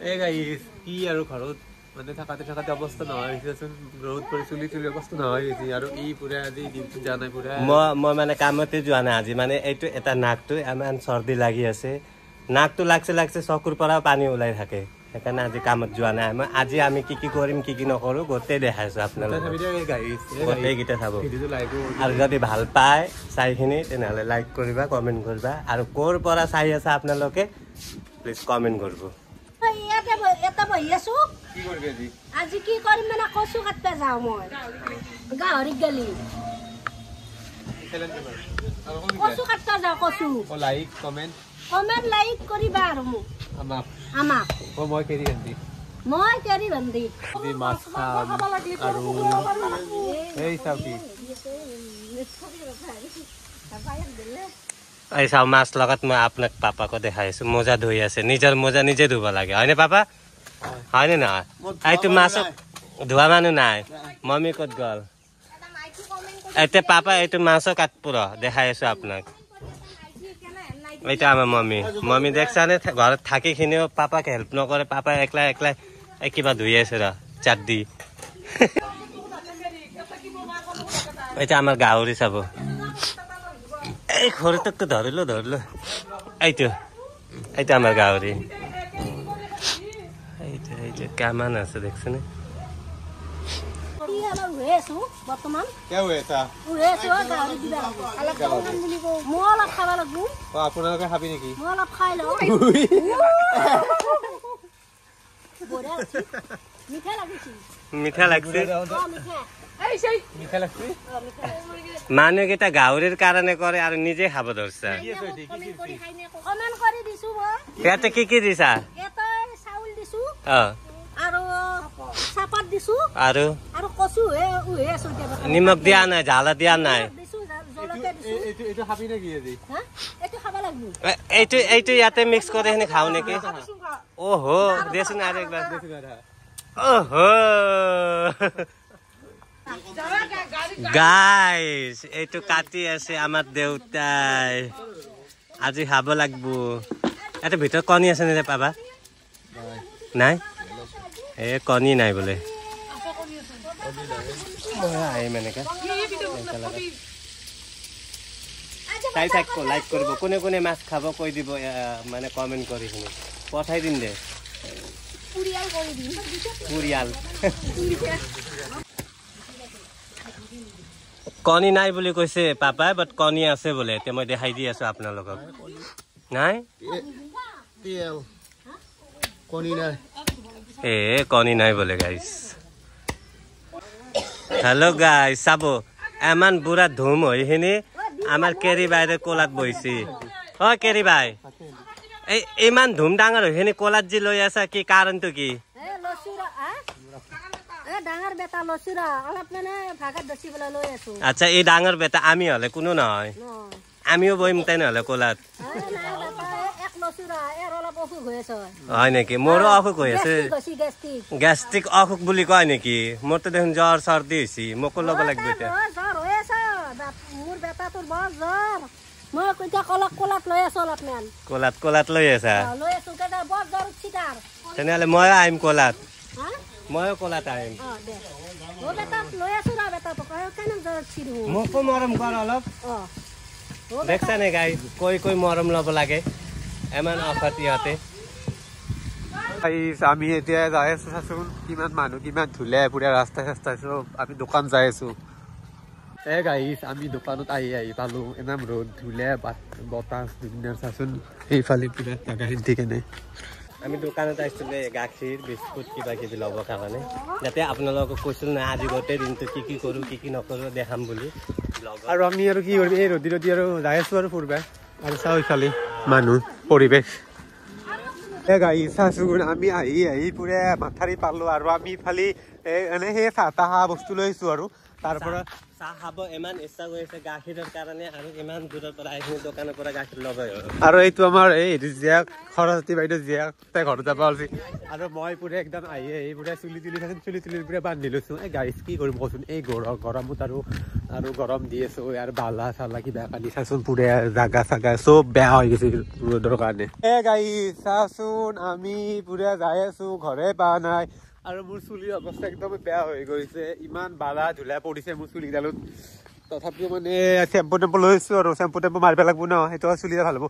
এই গাইস কি আৰু ঘৰত মানে থাকাতে অৱস্থা নহয় হৈছেচোন ৰ'দ পৰি চুলি অৱস্থা নহয় হৈছে আৰু ই পুৰা আজি দিনটো যোৱা নাই পুৰা মই মানে কামতে যোৱা নাই আজি মানে এইটো এটা নাকটো ইমান চৰ্দি লাগি আছে নাকটো লাগছে চকুৰ পৰা পানী ওলাই থাকে সেইকাৰণে আজি কামত যোৱা নাই আজি আমি কি কৰিম কি নকৰো গোটেই দেখাইছো আপোনালোকক গোটেইকেইটা চাব আৰু যদি ভাল পায় চাইখিনি তেনেহ'লে লাইক কৰিবা কমেণ্ট কৰিবা আৰু ক'ৰ পৰা চাই আছে আপোনালোকে প্লিজ কমেণ্ট কৰিব আজি কি কৰিম মানে কচু কাটবা যাওঁ মই গাহৰিক গেলি কচু কাটবা যাওঁ কচু লাইক কমেণ্ট লাইক কৰিবা আৰু মোক আমাক মই কেৰি বান্ধি মাছ খাম আৰু এই চাও কি এই চাও মাছ লগত মই আপোনাক পাপাকো দেখাই আছো মোজা ধুই আছে নিজৰ মোজা নিজে ধুব লাগে হয়নে পাপা হয়নে নহয় এইটো মাছ ধোৱা মানুহ নাই মম্মী ক'ত গ'ল এতিয়া পাপা এইটো মাছো কাটপুৰ দেখাই আছো আপোনাক এইটো আমাৰ মম্মী দেখছানে ঘৰত থাকিখিনিও পাপাক হেল্প নকৰে পাপাই একলাই কিবা ধুই আছে ৰ চাট দি এইটো আমাৰ গাহৰি চাব এই খৰিটোকটো ধৰিলো এইটো আমাৰ গাহৰি এইটো কামান আছে দেখছনে আপোনালোকে খাবি নেকি মিঠা লাগছে মানুহকেইটা গাহৰিৰ কাৰণে কৰে আৰু নিজে খাব ধৰছা ইয়াতে কি দিছা আৰু নিমখ দিয়া নাই জ্বালা দিয়া নাই এইটো ইয়াতে মিক্স কৰি সেনে খাওঁ নেকি অহো দেচোন আৰু একবাৰ অহো গাইস এইটো কাটি আছে আমাৰ দেউতাই আজি খাব লাগব ইয়াতে ভিতৰত কণী আছে নে পাবা নাই এ কণী নাই বোলে চাই থাকব লাইক কৰিব কোনে মাছ খাব কৈ দিব মানে কমেণ্ট কৰি শুনি পঠাই দিম দে পৰিয়াল কণী নাই বুলি কৈছে পাপাই বাট কণী আছে বোলে এতিয়া মই দেখাই দি আছো আপোনালোকক নাই কণী নাই বোলে গাইছ হেল্ল' গাইছ চাব ইমান বুঢ়া ধুম হৈ সেইখিনি আমাৰ কেৰি বাইৰে কোলাত বহিছে অ কেৰি বাই এই ইমান ধুম ডাঙৰ হৈ সেইখিনি কোলাত যি লৈ আছা কি কাৰণটো কি আচ্ছা এই ডাঙৰ বেটা আমি হলে কোনো নহয় আমিও বহিম তেনেহলে কোলাত হয় নেকি মোৰো অসুখ হৈ আছে গেষ্ট্ৰিক অসুখ বুলি কয় নেকি মোৰতো দেখোন জ্বৰ চৰ্দি হৈছে মোকো ল'ব লাগিব এতিয়া কোলাত লৈ আছা তেনেহলে ময়ো আহিম কোলাত ময়ো কোলাত আহিম মোকো মৰম কৰ অলপ দেখছা নে গাই কৈ মৰম ল'ব লাগে ইমান অসত ইহঁতে আমি এতিয়া যাই আছো চাচোন কিমান মানুহ কিমান ধুলে পুৰা ৰাস্তা চব আমি দোকান যাই আছো গাইছ আমি দোকানত আহি পালো ইমান ৰ'দ ধুলে বতাহ ধুনীয়া চাচোন সেইফালে পুৰা জাগাখিনি কেনে আমি দোকানত আহিছিলে গাখীৰ বিস্কুট কিবা কিবি ল'বৰ কাৰণে যাতে আপোনালোকক কৈছিল না আজি গোটেই দিনটো কি কৰোঁ কি নকৰোঁ দেখাম বুলি আৰু আমি আৰু কি কৰিম এই ৰ'দি আৰু যাই আছো আৰু ফুৰবা আৰু চাওঁ ইফালে মানুহ পৰিৱেশ গাইছ চাচোন আমি আহি পুৰা মাথাৰি পালো আৰু আমি ইফালে এনে সেই চাহ তাহ বস্তু লৈ আহিছো আৰু তাৰ পৰা চাহ খাব ইমান ইচ্ছা কৰিছে গাখীৰৰ কাৰণে আৰু ইমান দূৰৰ পৰা আহিছো দোকানৰ পৰা গাখীৰ ল'ব আৰু এইটো আমাৰ এই জীয়াক সৰস্বতী বাইদেউ জীয়াক তাই ঘৰত যাব ওলছি আৰু মই পুৰা একদম আহি পুৰা চুলি তুলি পুৰা বান্ধি লৈছো এই গাইছ কি কৰিম কচোন এই গৰমত আৰু গৰম দি আছো আৰু বালা চালা কিবা কালি চাচোন পুৰা জাগা চাগা চব বেয়া হৈ গৈছে ৰ'দৰ কাৰণে গাইছ চাচোন আমি পুৰা যাই আছো ঘৰে পোৱা নাই আৰু মোৰ চুলিৰ অৱস্থা একদম বেয়া হৈ গৈছে ইমান বালা ধূলা পৰিছে মোৰ চুলিডালত তথাপিও মানে চেম্পু লৈছো আৰু চেম্পু মাৰিব লাগিব ন সেইটো চুলিটা ভাল হ'ব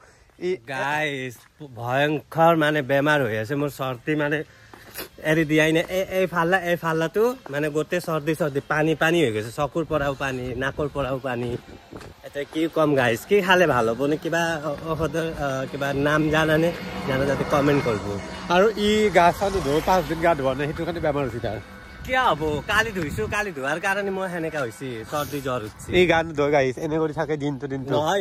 গাইছ ভয়ংকৰ মানে বেমাৰ হৈ আছে মোৰ চৰ্দি মানে এৰি দিয়াই নাই এই ফাল্লাটো মানে গোটেই চৰ্দি পানী হৈ গৈছে চকুৰ পৰাও পানী নাকৰ পৰাও পানী এতিয়া কি কম গাইছ কি খালে ভাল হ'ব নে কিবা ঔষধৰ কিবা নাম জানানে যাতে কমেণ্ট কৰিব আৰু ই গা চা নুধোৱা 5 দিন গা ধোৱা নাই সেইটো কাৰণে বেমাৰ হৈছে তাৰ কিয় হ'ব কালি ধোৱাৰ কাৰণে মই সেনেকা হৈছে চৰ্দি জ্বৰ উঠছে এই গা নুধোৱা গাইছ এনে কৰি থাকে দিনটো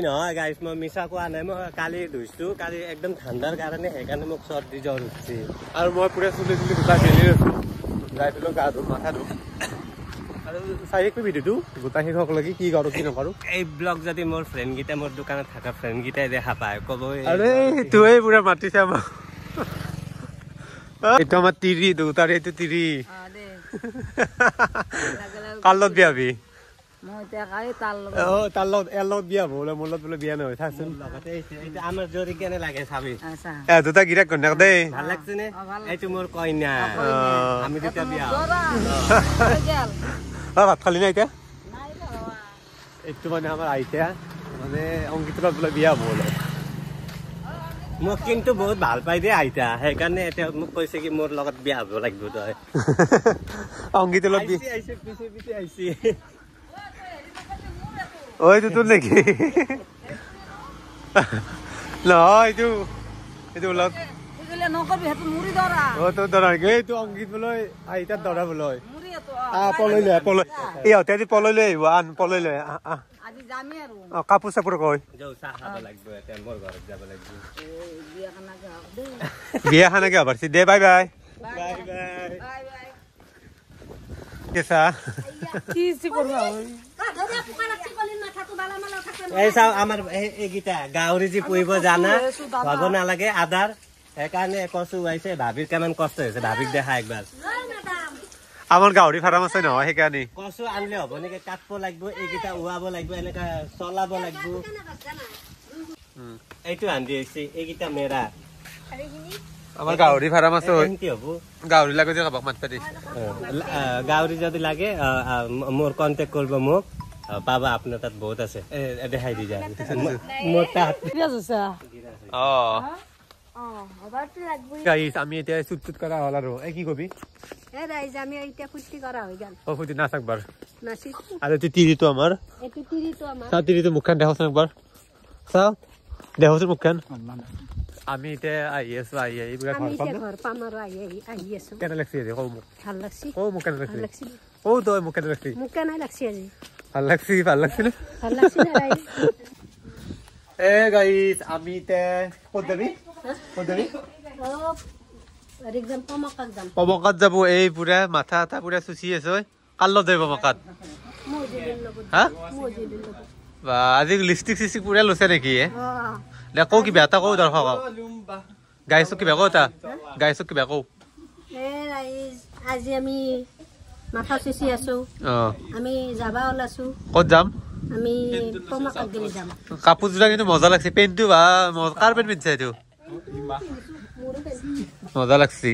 নহয় গাইছ মই মিছা কোৱা নাই মই কালি ধুইছো কালি একদম ঠাণ্ডাৰ কাৰণে সেইকাৰণে মোক চৰ্দি জ্বৰ উঠছে আৰু মই পুৰা চুলি গোটা খেলি লৈছো যাই পেলাই গা ধো মাথা ধো আৰু চাই ভিডিঅ'টো গোটা শেষ হওক লাগি কি কৰো কি নকৰো এই ব্লগ যদি মোৰ ফ্ৰেণ্ডকেইটা মোৰ দোকানত থকা ফ্ৰেণ্ডকেইটাই দেখা পায় ক'ব আৰে তুই পুৰা মাতিছে আমাক এইটো আমাৰ তিৰি দুটাৰ এইটো তিৰি কাৰ লগত বিয়াবি তাৰ লগত এৰ লগত বিয়া বোলে মোৰ লগত বোলে বিয়া নহয় চাচোন আমাৰ জৰি কেনে লাগে চাবি দুটা গিৰাক কন্যাক দেই ভাল লাগছে নে এইটো মোৰ কইনা আমি দুটা বিয়া ভাত খালি না এতিয়া এইটো মানে আমাৰ আইতা মানে অংকিতৰ বোলে বিয়া বোলে মোক কিন্তু বহুত ভাল পাই দে আইতা সেইকাৰণে এতিয়া মোক কৈছে কি মোৰ লগত বিয়া হ'ব লাগিব তই অংকিতৰ লগত পিছে আহিছে ওই তো তোৰ নাকি নহয় এইটো ওলত তোৰ দৰা এইটো অংকিত বোলৈ আইতাৰ দৰা বোলৈ পলৈ লৈ ইহঁতে আজি পলৈ লৈ আহিব আন পলৈ লৈ কাপোৰ চাপোৰ কয় বিয়া খানাকে হবাৰ দে বাই বাই কেঁচা এই চাও আমাৰ এইকেইটা গাহৰি যি পুহিব জানা হব নালাগে আধাৰ সেইকাৰণে কচু আহিছে ভাবিৰ কিমান কষ্ট হৈছে ভাবিক দেখা একবাৰ আমাৰ গাহৰি ফাৰ্ম আছে নহয় সেইকাৰণে কচু আনিলে হ'ব নেকি কাটব লাগিব এইকেইটা উহাব লাগিব এনেকা চলাব লাগিব এইটো আনি আহিছে এইকেইটা মেৰা আমাৰ গাহৰি ফাৰ্ম আছে কি হ'ব গাহৰি লাগে যে কাবাক মাত পাতি গাহৰি যদি লাগে মোৰ কণ্টেক্ট কৰিব মোক পাবা আপোনাৰ তাত বহুত আছে দেখাই দি যায় মোৰ তাত আমি এতিয়া চুট কৰা হ'ল আৰু কি কবি ফুটি নাচ একবাৰ আৰু এইটো তিৰিটো আমাৰ চাওঁ তিৰিটো মুখখন দেখাচোন একবাৰ চাওঁ দেখাচোন মুখখন আমি এতিয়া আহি আছো আহি কেনে লাগছি আজি কওঁ মোক মোক কেনে লাগছি তই মোক কেনে লাগছি ভাল লাগছিল এ গাইছ আমি ক'ত যাবি পমকাত যাব এই পুৰা মাথা এটা পুৰা চুচি আছে কাৰ লগত যাব পমকাত হা বা আজি লিপষ্টিক চিষ্টিক পুৰা লৈছে নেকি দে কওঁ কিবা এটা কওঁ দৰ্শকক গাইছক কিবা কওঁ গাইছক কিবা কওঁ আজি আমি মাথা চুচি আছো আমি যাবা ওলাইছো ক'ত যাম আমি পমকাত গেলি যাম কাপোৰযোৰা কিন্তু মজা লাগছে পেণ্টটো বা কাৰ পেণ্ট পিন্ধিছে এইটো মজা লাগছি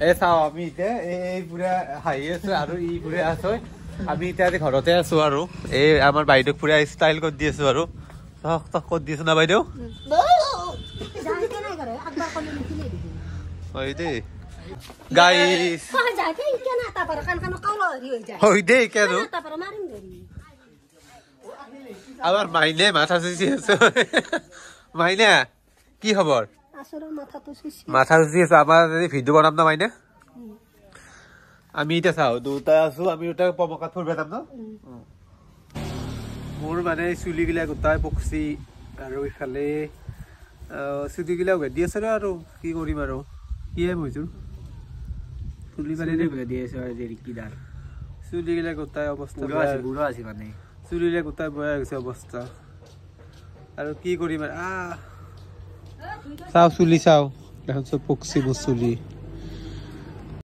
এই চাওঁ আমি এতিয়া এই পুৰা হাঁহি আছো আৰু ই পুৰা আছো আমি এতিয়া ঘৰতে আছো আৰু এই আমাৰ বাইদেউক পুৰা ষ্টাইল কৰি দি আছো আৰু ক'ত দি আছো না বাইদেউ হয় দেই গাইছ হয় দেই কেন আমাৰ মাইনে মাথা চুচি আছে মাইনা কি খবৰ মাথা চুচি আছে আমাৰ ভিডিঅ' বনাম ন মাইনা আমি এতিয়া চাওঁ দুটা আছো আমি দুটা পমকাত ফুৰিব যাম ন মোৰ মানে চুলিগিলা গোটাই পকছি আৰু ইফালে চুলিগিলা ভেদি আছে আৰু কি কৰিম আৰু কিহে মইছো চুলি চুলিগিলা গোটাই অৱস্থা চুলিৰে গোটাই বয়া গৈছে অৱস্থা আৰু কি কৰিম চাও চুলি চাও এখন চব পকছি মোৰ চুলি